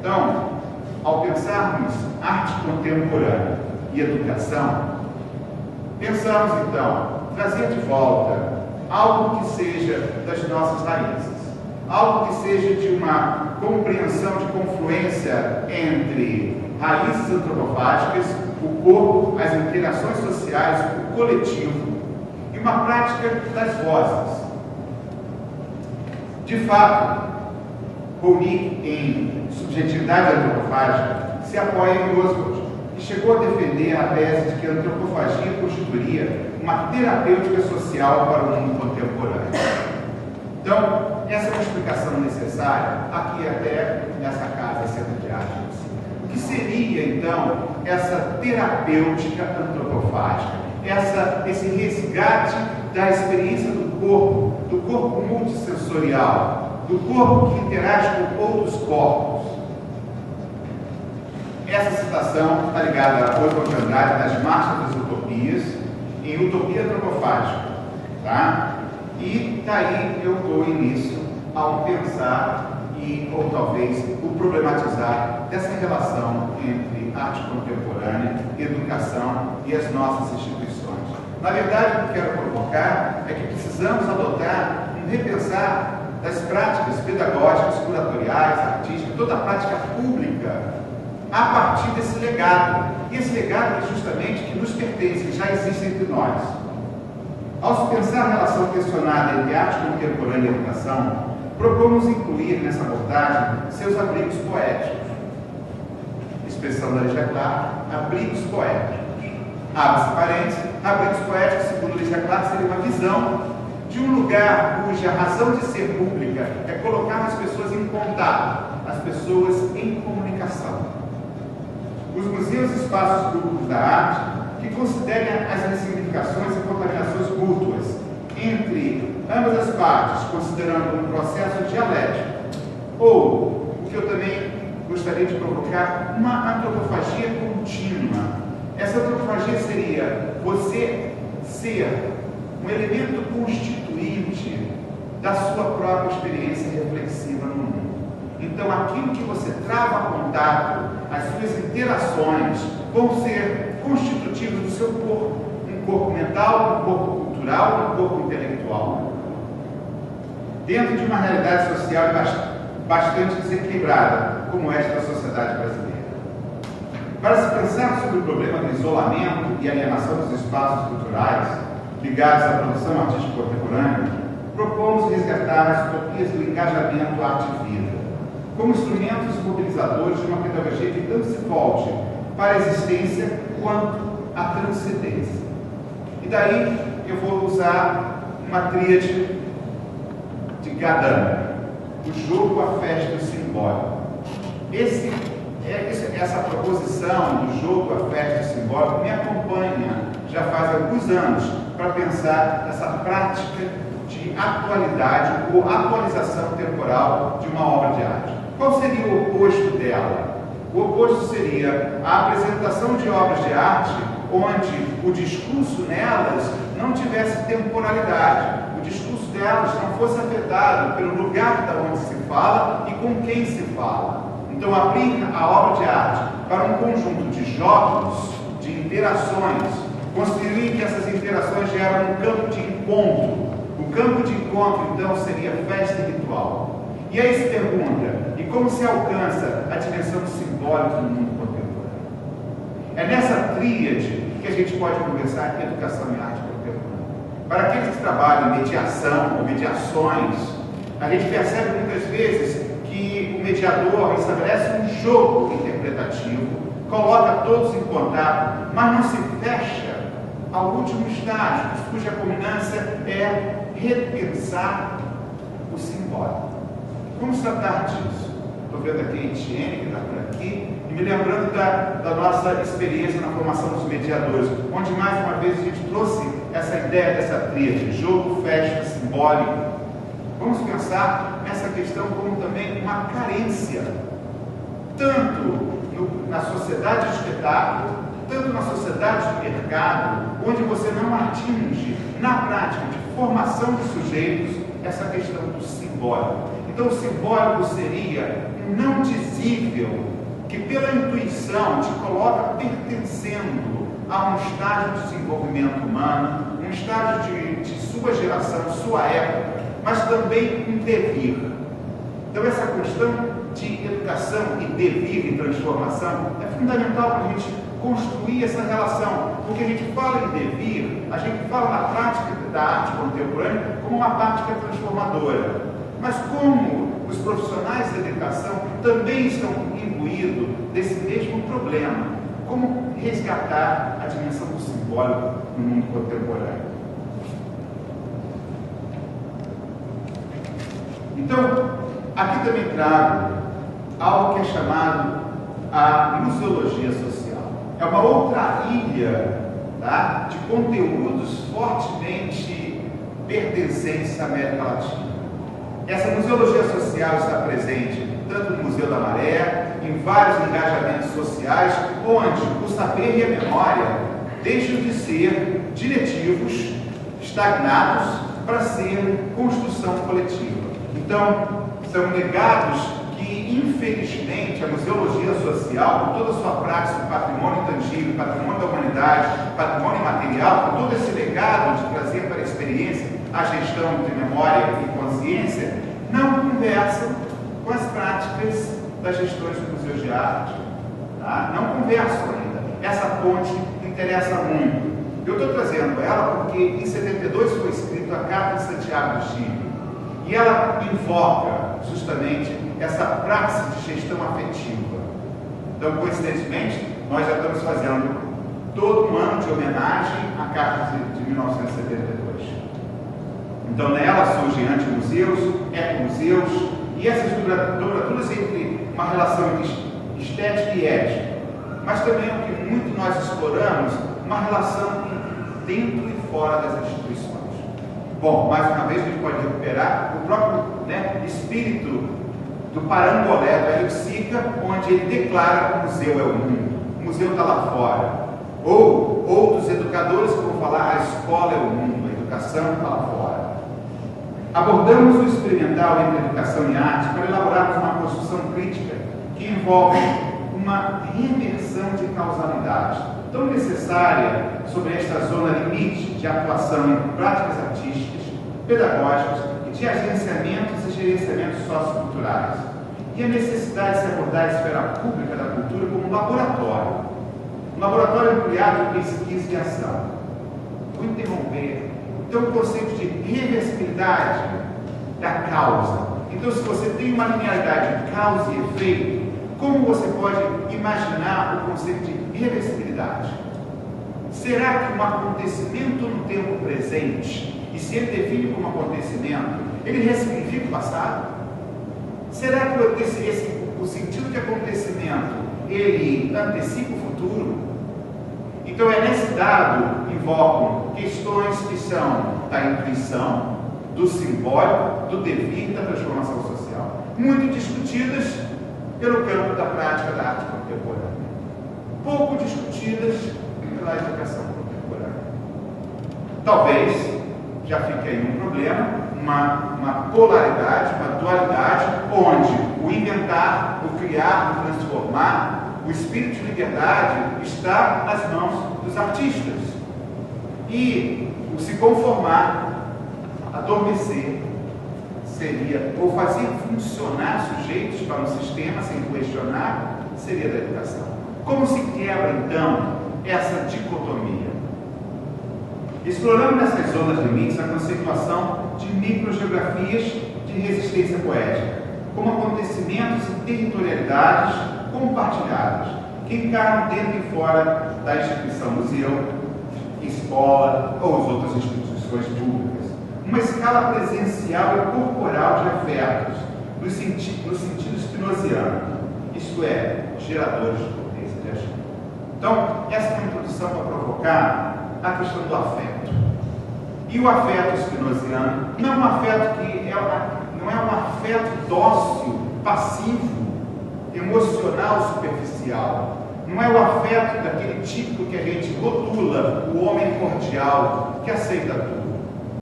Então, ao pensarmos arte contemporânea e educação, pensamos então trazer de volta algo que seja das nossas raízes, algo que seja de uma compreensão de confluência entre raízes antropofágicas, o corpo, as interações sociais, o coletivo e uma prática das vozes. De fato, Ronick, em Subjetividade Antropofágica, se apoia em Oswald e chegou a defender a tese de que a antropofagia constituiria uma terapêutica social para o mundo contemporâneo. Então, essa é uma explicação necessária aqui até nessa casa Centro de Artes. O que seria, então, essa terapêutica antropofágica? Esse resgate da experiência do corpo multissensorial, do corpo que interage com outros corpos. Essa citação está ligada a Oswald de Andrade nas Marchas das Utopias, em Utopia Antropofágica. Tá? E daí eu dou início ao pensar ou talvez o problematizar dessa relação entre arte contemporânea, educação e as nossas instituições. Na verdade, o que quero provocar é que precisamos adotar um repensar das práticas pedagógicas, curatoriais, artísticas, toda a prática pública a partir desse legado. E esse legado é justamente que nos pertence, que já existe entre nós. Ao se pensar a relação questionada entre arte contemporânea e educação, propomos incluir nessa abordagem seus abrigos poéticos. Expressão da Lígia Clark, abrigos poéticos. Abre-se parênteses, abrigos poéticos, segundo Lígia Clark, seria uma visão de um lugar cuja razão de ser pública é colocar as pessoas em contato, as pessoas em comunicação. Os museus e espaços públicos da arte que considerem as ressignificações e contaminações mútuas entre ambas as partes, considerando um processo dialético, ou, o que eu também gostaria de provocar, uma antropofagia contínua. Essa antropofagia seria você ser um elemento constituinte da sua própria experiência reflexiva no mundo. Então, aquilo que você trava contato, as suas interações, vão ser constitutivos do seu corpo. Um corpo mental, um corpo cultural, um corpo intelectual. Dentro de uma realidade social bastante desequilibrada, como esta da sociedade brasileira. Para se pensar sobre o problema do isolamento e alienação dos espaços culturais ligados à produção artística contemporânea, propomos resgatar as utopias do engajamento arte-vida, como instrumentos mobilizadores de uma pedagogia que tanto se volte para a existência quanto a transcendência. E daí eu vou usar uma tríade de Gadamer, o jogo, a festa e o simbólico. Essa proposição do jogo, a festa e o simbólico me acompanha já faz alguns anos para pensar essa prática de atualidade ou atualização temporal de uma obra de arte. Qual seria o oposto dela? O oposto seria a apresentação de obras de arte onde o discurso nelas não tivesse temporalidade, o discurso delas não fosse afetado pelo lugar de onde se fala e com quem se fala. Então, abrir a obra de arte para um conjunto de jogos, de interações, constituir que essas interações geram um campo de encontro. O campo de encontro, então, seria festa e ritual. E aí se pergunta, e como se alcança a dimensão simbólica no mundo contemporâneo? É nessa tríade que a gente pode conversar em educação e arte contemporânea. Para aqueles que trabalham em mediação ou mediações, a gente percebe muitas vezes que o mediador estabelece um jogo interpretativo, coloca todos em contato, mas não se fecha ao último estágio, cuja culminância é repensar o simbólico. Vamos tratar disso. Estou vendo aqui a Etienne, que está por aqui, e me lembrando da nossa experiência na formação dos mediadores, onde mais uma vez a gente trouxe essa ideia dessa tríade, jogo, festa, simbólico. Vamos pensar nessa questão como também uma carência, tanto na sociedade de espetáculo, tanto na sociedade de mercado, onde você não atinge, na prática de formação de sujeitos, essa questão do simbólico. Então, o simbólico seria um não dizível, que pela intuição te coloca pertencendo a um estágio de desenvolvimento humano, um estágio de sua geração, sua época, mas também um devir. Então, essa questão de educação e devir e transformação é fundamental para a gente construir essa relação, porque a gente fala em devir, a gente fala na prática da arte contemporânea como uma prática transformadora. Mas como os profissionais da educação também estão imbuídos desse mesmo problema, como resgatar a dimensão do simbólico no mundo contemporâneo. Então, aqui também trago algo que é chamado a museologia social. É uma outra ilha, tá, de conteúdos fortemente pertencentes à América Latina. Essa museologia social está presente tanto no Museu da Maré, em vários engajamentos sociais, onde o saber e a memória deixam de ser diretivos, estagnados, para ser construção coletiva. Então, são legados que, infelizmente, a museologia social, com toda a sua prática do patrimônio intangível, patrimônio da humanidade, patrimônio imaterial, com todo esse legado de trazer para a experiência a gestão de memória e consciência, não conversam com as práticas das gestões do Museu de Arte. Tá? Não conversam ainda. Essa ponte interessa muito. Eu estou trazendo ela porque em 72 foi escrita a Carta de Santiago do Chile. E ela invoca justamente essa praxe de gestão afetiva. Então, coincidentemente, nós já estamos fazendo todo um ano de homenagem à Carta de 1972. Então, nela surgem antimuseus, ecomuseus, e essas dobraduras entre uma relação entre estética e ética. Mas também o que muito nós exploramos, uma relação dentro e fora das instituições. Bom, mais uma vez a gente pode recuperar o próprio espírito do Parangolé, do Hélio Sica, onde ele declara que o museu é o mundo, o museu está lá fora. Ou outros educadores que vão falar a escola é o mundo, a educação está lá fora. Abordamos o experimental entre educação e arte para elaborarmos uma construção crítica que envolve uma reversão de causalidade, tão necessária sobre esta zona limite de atuação entre práticas artísticas, pedagógicas e de agenciamentos e gerenciamentos socioculturais, e a necessidade de se abordar a esfera pública da cultura como um laboratório ampliado de pesquisa e ação. Vou interromper. Então, o conceito de reversibilidade da causa. Então, se você tem uma linearidade de causa e efeito, como você pode imaginar o conceito de reversibilidade? Será que um acontecimento no tempo presente, e se ele define como acontecimento, ele ressignifica o passado? Será que o sentido de acontecimento, ele antecipa o futuro? Então, nesse dado, invocam questões que são da intuição, do simbólico, do devir, da transformação social, muito discutidas pelo campo da prática da arte contemporânea, pouco discutidas pela educação contemporânea. Talvez já fique aí um problema, uma polaridade, uma dualidade, onde o inventar, o criar, o transformar, o espírito de liberdade está nas mãos dos artistas. E o se conformar, adormecer, seria, ou fazer funcionar sujeitos para um sistema sem questionar, seria da educação. Como se quebra, então, essa dicotomia? Explorando nessas zonas limites a conceituação de microgeografias de resistência poética, como acontecimentos e territorialidades compartilhadas, que encarnam dentro e fora da instituição museu, escola ou as outras instituições públicas. Uma escala presencial e corporal de afetos, no sentido spinoziano, isto é, geradores de potência de agir. Então, essa é uma introdução para provocar a questão do afeto. E o afeto spinoziano não é um afeto não é um afeto dócil, passivo, emocional, superficial. Não é o afeto daquele tipo que a gente rotula, o homem cordial, que aceita tudo.